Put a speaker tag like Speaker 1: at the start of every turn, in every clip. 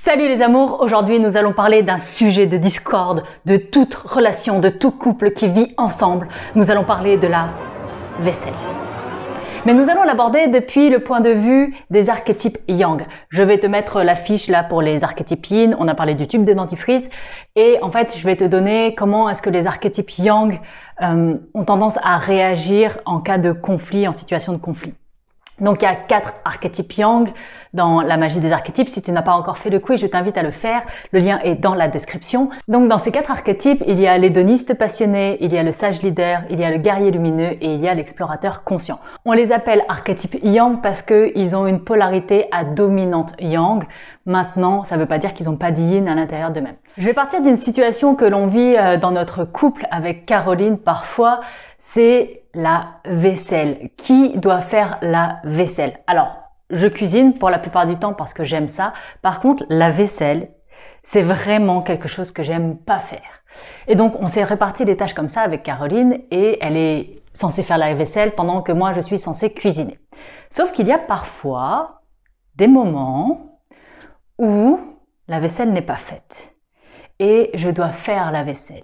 Speaker 1: Salut les amours, aujourd'hui nous allons parler d'un sujet de discorde, de toute relation, de tout couple qui vit ensemble. Nous allons parler de la vaisselle. Mais nous allons l'aborder depuis le point de vue des archétypes Yang. Je vais te mettre la fiche là pour les archétypes Yin, on a parlé du tube de dentifrice et en fait je vais te donner comment est-ce que les archétypes Yang ont tendance à réagir en cas de conflit, en situation de conflit. Donc il y a 4 archétypes Yang dans la magie des archétypes. Si tu n'as pas encore fait le quiz, je t'invite à le faire. Le lien est dans la description. Donc dans ces 4 archétypes, il y a l'hédoniste passionné, il y a le sage leader, il y a le guerrier lumineux et il y a l'explorateur conscient. On les appelle archétypes Yang parce qu'ils ont une polarité à dominante Yang. Maintenant, ça ne veut pas dire qu'ils n'ont pas d'yin à l'intérieur d'eux-mêmes. Je vais partir d'une situation que l'on vit dans notre couple avec Caroline parfois, c'est la vaisselle. Qui doit faire la vaisselle? Alors, je cuisine pour la plupart du temps parce que j'aime ça. Par contre, la vaisselle, c'est vraiment quelque chose que j'aime pas faire. Et donc, on s'est réparti les tâches comme ça avec Caroline et elle est censée faire la vaisselle pendant que moi, je suis censée cuisiner. Sauf qu'il y a parfois des moments où la vaisselle n'est pas faite et je dois faire la vaisselle.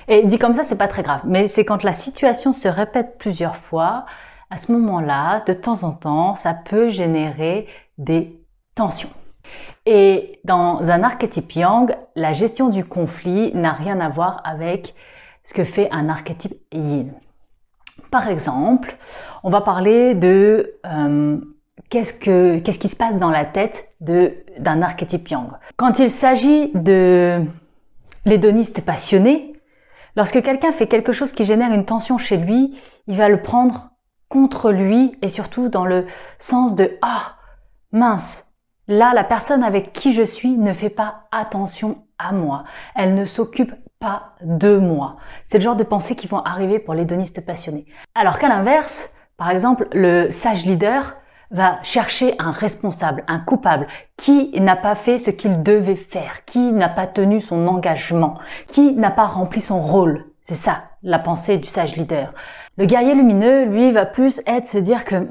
Speaker 1: Et dit comme ça, c'est pas très grave, mais c'est quand la situation se répète plusieurs fois, à ce moment-là, de temps en temps, ça peut générer des tensions. Et dans un archétype Yang, la gestion du conflit n'a rien à voir avec ce que fait un archétype Yin. Par exemple, on va parler de qu'est-ce qui se passe dans la tête d'un archétype Yang. Quand il s'agit de l'hédoniste passionné, lorsque quelqu'un fait quelque chose qui génère une tension chez lui, il va le prendre contre lui et surtout dans le sens de « Ah, mince, là, la personne avec qui je suis ne fait pas attention à moi. Elle ne s'occupe pas de moi. » C'est le genre de pensées qui vont arriver pour l'hédoniste passionné. Alors qu'à l'inverse, par exemple, le sage leader va chercher un responsable, un coupable, qui n'a pas fait ce qu'il devait faire, qui n'a pas tenu son engagement, qui n'a pas rempli son rôle. C'est ça, la pensée du sage leader. Le guerrier lumineux, lui, va plus se dire que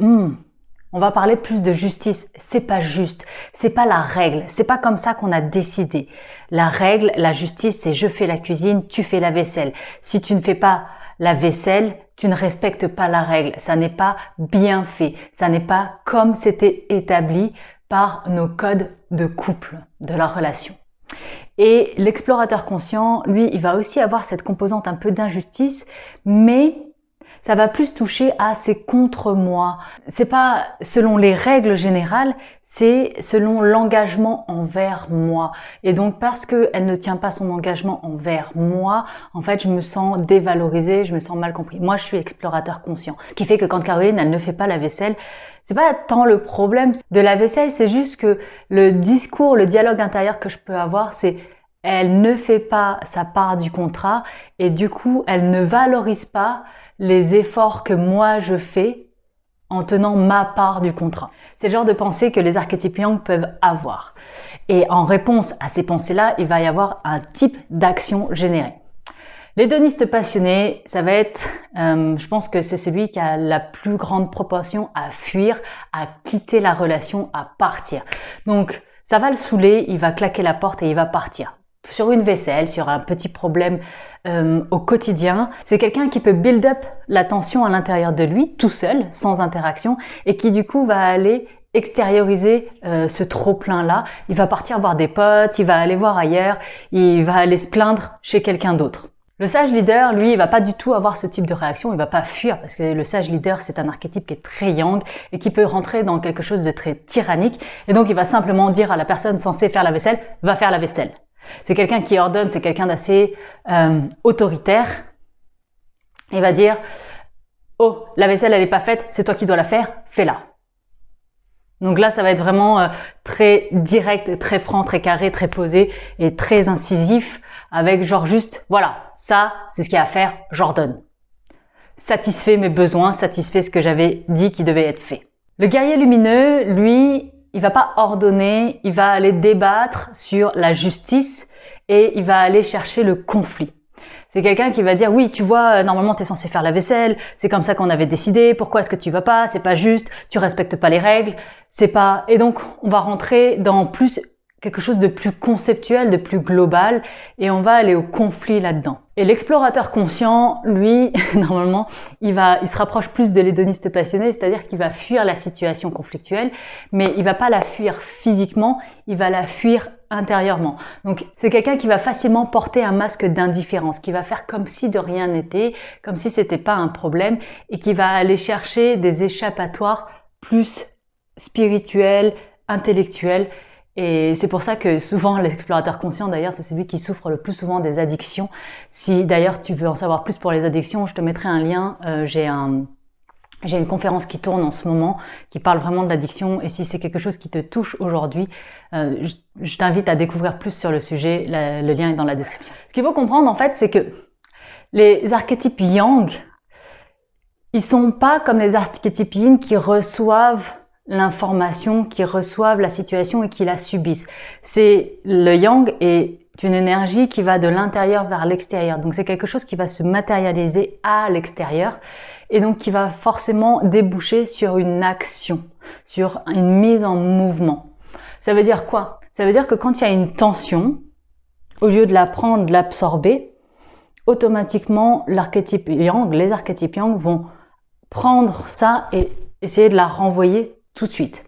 Speaker 1: on va parler plus de justice. C'est pas juste, c'est pas la règle, c'est pas comme ça qu'on a décidé. La règle, la justice, c'est je fais la cuisine, tu fais la vaisselle. Si tu ne fais pas la vaisselle, tu ne respectes pas la règle, ça n'est pas bien fait, ça n'est pas comme c'était établi par nos codes de couple, de la relation. Et l'explorateur conscient, lui, il va aussi avoir cette composante un peu d'injustice, mais ça va plus toucher à c'est contre moi. C'est pas selon les règles générales, c'est selon l'engagement envers moi. Et donc parce qu'elle ne tient pas son engagement envers moi, en fait je me sens dévalorisée, je me sens mal compris. Moi je suis explorateur conscient. Ce qui fait que quand Caroline elle ne fait pas la vaisselle, c'est pas tant le problème de la vaisselle, c'est juste que le discours, le dialogue intérieur que je peux avoir, c'est elle ne fait pas sa part du contrat et du coup elle ne valorise pas les efforts que moi je fais en tenant ma part du contrat. C'est le genre de pensée que les archétypes Yang peuvent avoir. Et en réponse à ces pensées-là, il va y avoir un type d'action générée. L'hédoniste passionné, ça va être, je pense que c'est celui qui a la plus grande proportion à fuir, à quitter la relation, à partir. Donc, ça va le saouler, il va claquer la porte et il va partir. Sur une vaisselle, sur un petit problème au quotidien. C'est quelqu'un qui peut build up la tension à l'intérieur de lui, tout seul, sans interaction, et qui du coup va aller extérioriser ce trop-plein-là. Il va partir voir des potes, il va aller voir ailleurs, il va aller se plaindre chez quelqu'un d'autre. Le sage leader, lui, il va pas du tout avoir ce type de réaction, il va pas fuir, parce que le sage leader, c'est un archétype qui est très yang et qui peut rentrer dans quelque chose de très tyrannique, et donc il va simplement dire à la personne censée faire la vaisselle, va faire la vaisselle. C'est quelqu'un qui ordonne, c'est quelqu'un d'assez autoritaire. Il va dire « Oh, la vaisselle, elle n'est pas faite, c'est toi qui dois la faire, fais-la. » Donc là, ça va être vraiment très direct, très franc, très carré, très posé et très incisif avec genre juste « Voilà, ça, c'est ce qu'il y a à faire, j'ordonne. » Satisfait mes besoins, satisfait ce que j'avais dit qui devait être fait. Le guerrier lumineux, lui, il va pas ordonner, il va aller débattre sur la justice et il va aller chercher le conflit. C'est quelqu'un qui va dire oui, tu vois, normalement tu es censé faire la vaisselle, c'est comme ça qu'on avait décidé, pourquoi est-ce que tu vas pas, c'est pas juste, tu respectes pas les règles, c'est pas... Et donc on va rentrer dans plus quelque chose de plus conceptuel, de plus global, et on va aller au conflit là-dedans. Et l'explorateur conscient, lui, normalement, il se rapproche plus de l'hédoniste passionné, c'est-à-dire qu'il va fuir la situation conflictuelle, mais il va pas la fuir physiquement, il va la fuir intérieurement. Donc c'est quelqu'un qui va facilement porter un masque d'indifférence, qui va faire comme si de rien n'était, comme si c'était pas un problème, et qui va aller chercher des échappatoires plus spirituels, intellectuels. Et c'est pour ça que souvent l'explorateur conscient, d'ailleurs, c'est celui qui souffre le plus souvent des addictions. Si d'ailleurs tu veux en savoir plus pour les addictions, je te mettrai un lien. J'ai une conférence qui tourne en ce moment qui parle vraiment de l'addiction, et si c'est quelque chose qui te touche aujourd'hui, je t'invite à découvrir plus sur le sujet. Le lien est dans la description. Ce qu'il faut comprendre en fait, c'est que les archétypes yang, ils sont pas comme les archétypes yin qui reçoivent l'information, qui reçoivent la situation et qui la subissent. C'est le yang est une énergie qui va de l'intérieur vers l'extérieur. Donc c'est quelque chose qui va se matérialiser à l'extérieur et donc qui va forcément déboucher sur une action, sur une mise en mouvement. Ça veut dire quoi? Ça veut dire que quand il y a une tension, au lieu de la prendre, de l'absorber, automatiquement l'archétype yang, les archétypes yang vont prendre ça et essayer de la renvoyer tout de suite.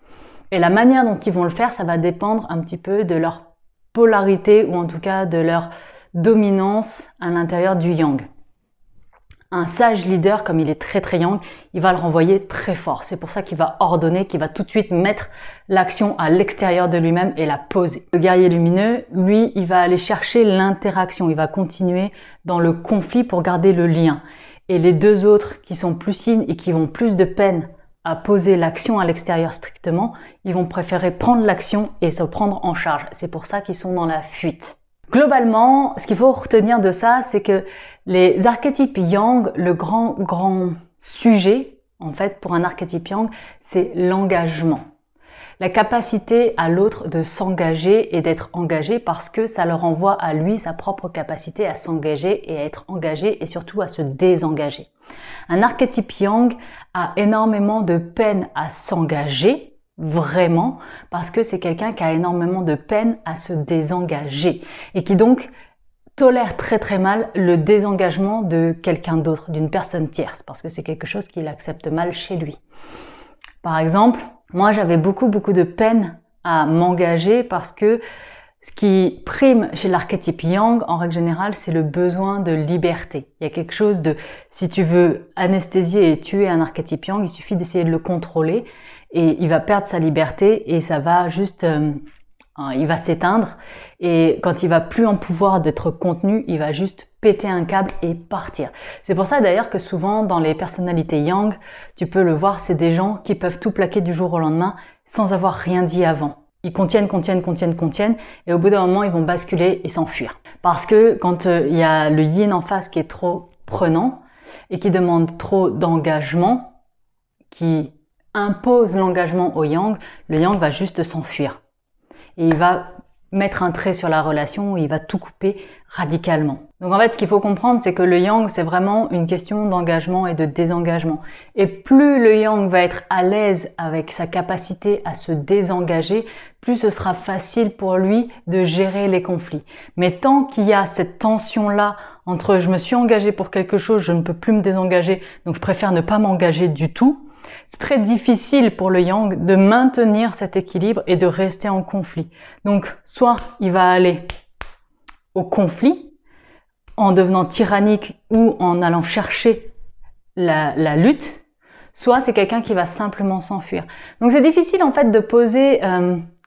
Speaker 1: Et la manière dont ils vont le faire, ça va dépendre un petit peu de leur polarité ou en tout cas de leur dominance à l'intérieur du yang. Un sage leader, comme il est très très yang, il va le renvoyer très fort. C'est pour ça qu'il va ordonner, qu'il va tout de suite mettre l'action à l'extérieur de lui-même et la poser. Le guerrier lumineux, lui, il va aller chercher l'interaction. Il va continuer dans le conflit pour garder le lien. Et les deux autres qui sont plus yin et qui vont plus de peine à poser l'action à l'extérieur strictement, ils vont préférer prendre l'action et se prendre en charge. C'est pour ça qu'ils sont dans la fuite. Globalement, ce qu'il faut retenir de ça, c'est que les archétypes yang, le grand sujet, en fait, pour un archétype yang, c'est l'engagement. La capacité à l'autre de s'engager et d'être engagé parce que ça leur renvoie à lui sa propre capacité à s'engager et à être engagé et surtout à se désengager. Un archétype yang a énormément de peine à s'engager, vraiment, parce que c'est quelqu'un qui a énormément de peine à se désengager et qui donc tolère très très mal le désengagement de quelqu'un d'autre, d'une personne tierce, parce que c'est quelque chose qu'il accepte mal chez lui. Par exemple, moi j'avais beaucoup de peine à m'engager parce que ce qui prime chez l'archétype yang, en règle générale, c'est le besoin de liberté. Il y a quelque chose de, si tu veux anesthésier et tuer un archétype yang, il suffit d'essayer de le contrôler et il va perdre sa liberté et ça va juste, il va s'éteindre et quand il va plus en pouvoir d'être contenu, il va juste péter un câble et partir. C'est pour ça d'ailleurs que souvent dans les personnalités yang, tu peux le voir, c'est des gens qui peuvent tout plaquer du jour au lendemain sans avoir rien dit avant. Ils contiennent et au bout d'un moment, ils vont basculer et s'enfuir. Parce que quand il y a le yin en face qui est trop prenant et qui demande trop d'engagement, qui impose l'engagement au yang, le yang va juste s'enfuir. Et il va mettre un trait sur la relation, il va tout couper radicalement. Donc en fait, ce qu'il faut comprendre, c'est que le yang, c'est vraiment une question d'engagement et de désengagement. Et plus le yang va être à l'aise avec sa capacité à se désengager, plus ce sera facile pour lui de gérer les conflits. Mais tant qu'il y a cette tension-là entre je me suis engagé pour quelque chose, je ne peux plus me désengager, donc je préfère ne pas m'engager du tout, c'est très difficile pour le yang de maintenir cet équilibre et de rester en conflit. Donc, soit il va aller au conflit en devenant tyrannique ou en allant chercher la lutte, soit c'est quelqu'un qui va simplement s'enfuir. Donc, c'est difficile en fait de poser,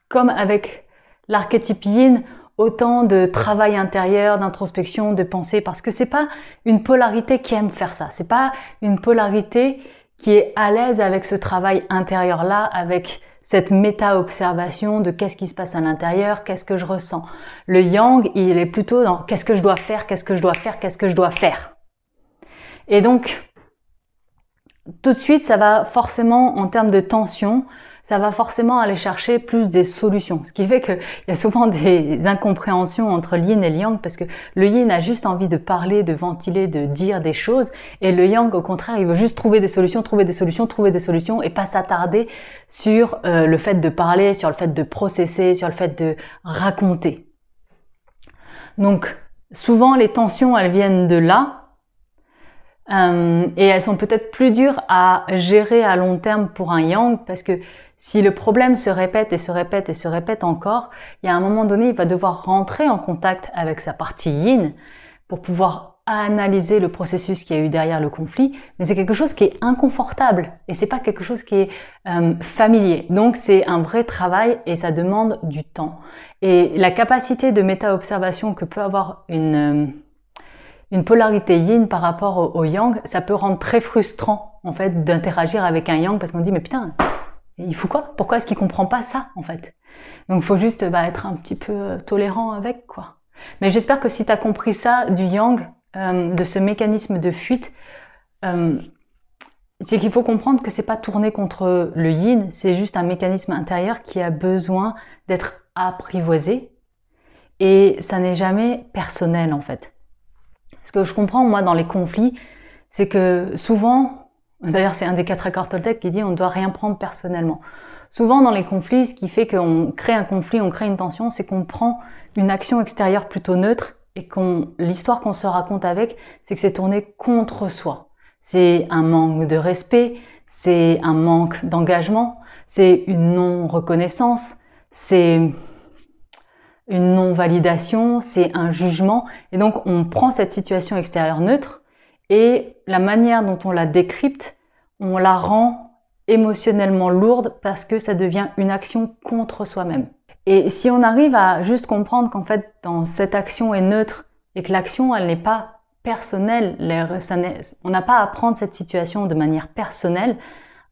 Speaker 1: comme avec l'archétype yin, autant de travail intérieur, d'introspection, de pensée, parce que c'est pas une polarité qui aime faire ça. C'est pas une polarité qui est à l'aise avec ce travail intérieur-là, avec cette méta-observation de qu'est-ce qui se passe à l'intérieur, qu'est-ce que je ressens. Le yang, il est plutôt dans qu'est-ce que je dois faire, qu'est-ce que je dois faire, qu'est-ce que je dois faire. Et donc, tout de suite, ça va forcément, en termes de tension, ça va forcément aller chercher plus des solutions. Ce qui fait qu'il y a souvent des incompréhensions entre le yin et le yang, parce que le yin a juste envie de parler, de ventiler, de dire des choses, et le yang, au contraire, il veut juste trouver des solutions, et pas s'attarder sur le fait de parler, sur le fait de processer, sur le fait de raconter. Donc, souvent, les tensions, elles viennent de là, et elles sont peut-être plus dures à gérer à long terme pour un yang, parce que si le problème se répète et se répète et se répète encore, il y a un moment donné, il va devoir rentrer en contact avec sa partie yin pour pouvoir analyser le processus qu'il y a eu derrière le conflit, mais c'est quelque chose qui est inconfortable et c'est pas quelque chose qui est familier. Donc c'est un vrai travail et ça demande du temps. Et la capacité de méta-observation que peut avoir une polarité yin par rapport au yang, ça peut rendre très frustrant en fait d'interagir avec un yang parce qu'on dit mais putain, il faut quoi? Pourquoi est-ce qu'il comprend pas ça en fait? Donc il faut juste être un petit peu tolérant avec quoi. Mais j'espère que si tu as compris ça du yang, de ce mécanisme de fuite, c'est qu'il faut comprendre que c'est pas tourné contre le yin, c'est juste un mécanisme intérieur qui a besoin d'être apprivoisé et ça n'est jamais personnel en fait. Ce que je comprends moi dans les conflits, c'est que souvent, d'ailleurs c'est un des 4 accords Toltec qui dit on ne doit rien prendre personnellement. Souvent dans les conflits, ce qui fait qu'on crée un conflit, on crée une tension, c'est qu'on prend une action extérieure plutôt neutre et l'histoire qu'on se raconte avec, c'est que c'est tourné contre soi. C'est un manque de respect, c'est un manque d'engagement, c'est une non-reconnaissance, c'est une non-validation, c'est un jugement. Et donc on prend cette situation extérieure neutre et la manière dont on la décrypte, on la rend émotionnellement lourde parce que ça devient une action contre soi-même. Et si on arrive à juste comprendre qu'en fait, dans cette action est neutre et que l'action, elle n'est pas personnelle, on n'a pas à prendre cette situation de manière personnelle,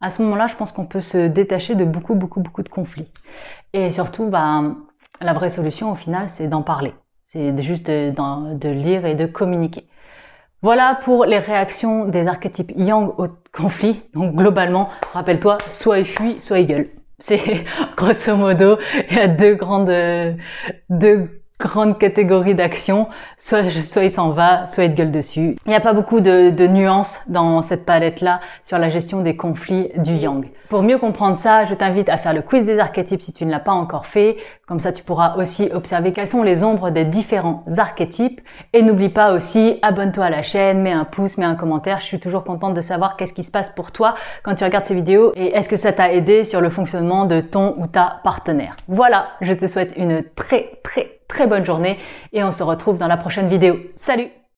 Speaker 1: à ce moment-là, je pense qu'on peut se détacher de beaucoup de conflits. Et surtout, la vraie solution, au final, c'est d'en parler. C'est juste de le dire et de communiquer. Voilà pour les réactions des archétypes yang au conflit. Donc globalement, rappelle-toi, soit il fuit, soit il gueule. C'est grosso modo, il y a deux grandes catégories d'actions, soit il s'en va, soit il gueule dessus. Il n'y a pas beaucoup de nuances dans cette palette-là sur la gestion des conflits du yang. Pour mieux comprendre ça, je t'invite à faire le quiz des archétypes si tu ne l'as pas encore fait. Comme ça, tu pourras aussi observer quelles sont les ombres des différents archétypes. Et n'oublie pas aussi, abonne-toi à la chaîne, mets un pouce, mets un commentaire. Je suis toujours contente de savoir qu'est-ce qui se passe pour toi quand tu regardes ces vidéos et est-ce que ça t'a aidé sur le fonctionnement de ton ou ta partenaire. Voilà, je te souhaite une très bonne journée et on se retrouve dans la prochaine vidéo. Salut!